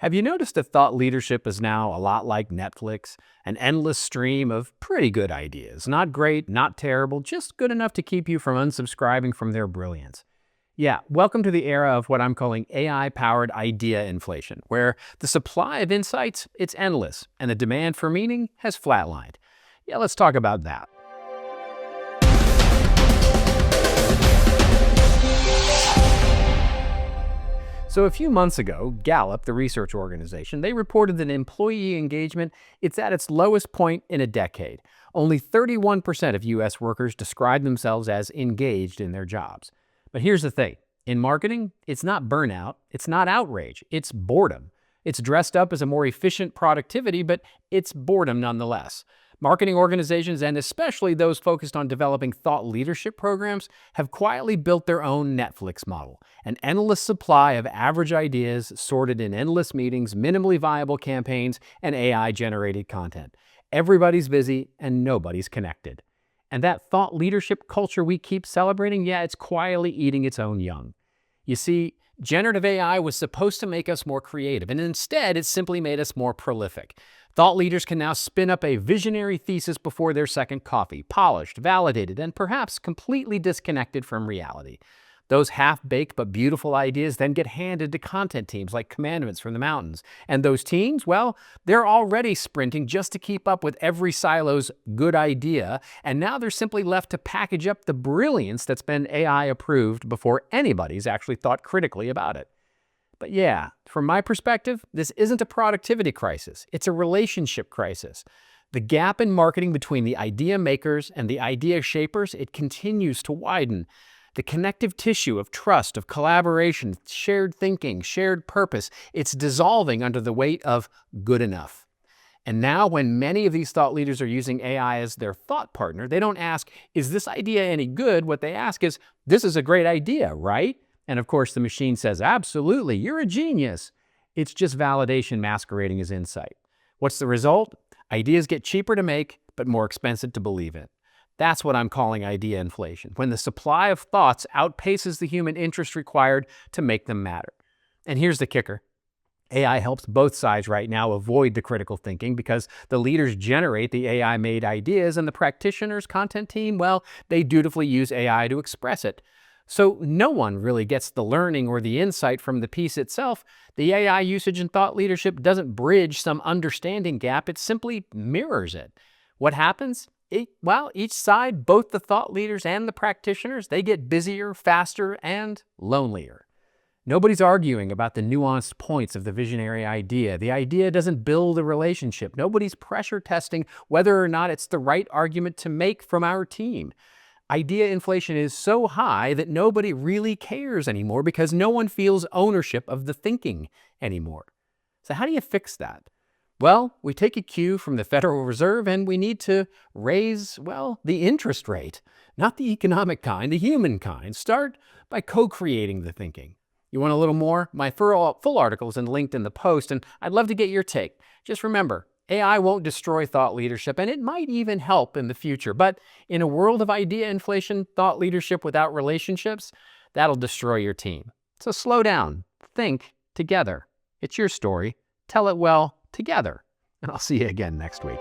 Have you noticed that thought leadership is now a lot like Netflix? An endless stream of pretty good ideas. Not great, not terrible, just good enough to keep you from unsubscribing from their brilliance. Yeah, welcome to the era of what I'm calling AI-powered idea inflation, where the supply of insights, it's endless, and the demand for meaning has flatlined. Yeah, let's talk about that. So a few months ago, Gallup, the research organization, they reported that employee engagement, it's at its lowest point in a decade. Only 31% of U.S. workers describe themselves as engaged in their jobs. But here's the thing. In marketing, it's not burnout, it's not outrage, it's boredom. It's dressed up as a more efficient productivity, but it's boredom nonetheless. Marketing organizations, and especially those focused on developing thought leadership programs, have quietly built their own Netflix model. An endless supply of average ideas sorted in endless meetings, minimally viable campaigns, and AI-generated content. Everybody's busy and nobody's connected. And that thought leadership culture we keep celebrating, yeah, it's quietly eating its own young. You see, generative AI was supposed to make us more creative, and instead it simply made us more prolific. Thought leaders can now spin up a visionary thesis before their second coffee, polished, validated, and perhaps completely disconnected from reality. Those half-baked but beautiful ideas then get handed to content teams like commandments from the mountains. And those teams, well, they're already sprinting just to keep up with every silo's good idea, and now they're simply left to package up the brilliance that's been AI approved before anybody's actually thought critically about it. But yeah, from my perspective, this isn't a productivity crisis. It's a relationship crisis. The gap in marketing between the idea makers and the idea shapers, it continues to widen. The connective tissue of trust, of collaboration, shared thinking, shared purpose, it's dissolving under the weight of good enough. And now when many of these thought leaders are using AI as their thought partner, they don't ask, is this idea any good? What they ask is, this is a great idea, right? And of course, the machine says, absolutely, you're a genius. It's just validation masquerading as insight. What's the result? Ideas get cheaper to make, but more expensive to believe in. That's what I'm calling idea inflation, when the supply of thoughts outpaces the human interest required to make them matter. And here's the kicker. AI helps both sides right now avoid the critical thinking because the leaders generate the AI-made ideas and the practitioners' content team, well, they dutifully use AI to express it. So no one really gets the learning or the insight from the piece itself. The AI usage in thought leadership doesn't bridge some understanding gap, it simply mirrors it. What happens? Each side, both the thought leaders and the practitioners, they get busier, faster, and lonelier. Nobody's arguing about the nuanced points of the visionary idea. The idea doesn't build a relationship. Nobody's pressure testing whether or not it's the right argument to make from our team. Idea inflation is so high that nobody really cares anymore because no one feels ownership of the thinking anymore. So how do you fix that? Well, we take a cue from the Federal Reserve and we need to raise, the interest rate. Not the economic kind, the human kind. Start by co-creating the thinking. You want a little more? My full article is linked in the post, and I'd love to get your take. Just remember, AI won't destroy thought leadership, and it might even help in the future. But in a world of idea inflation, thought leadership without relationships, that'll destroy your team. So slow down. Think together. It's your story. Tell it well together. And I'll see you again next week.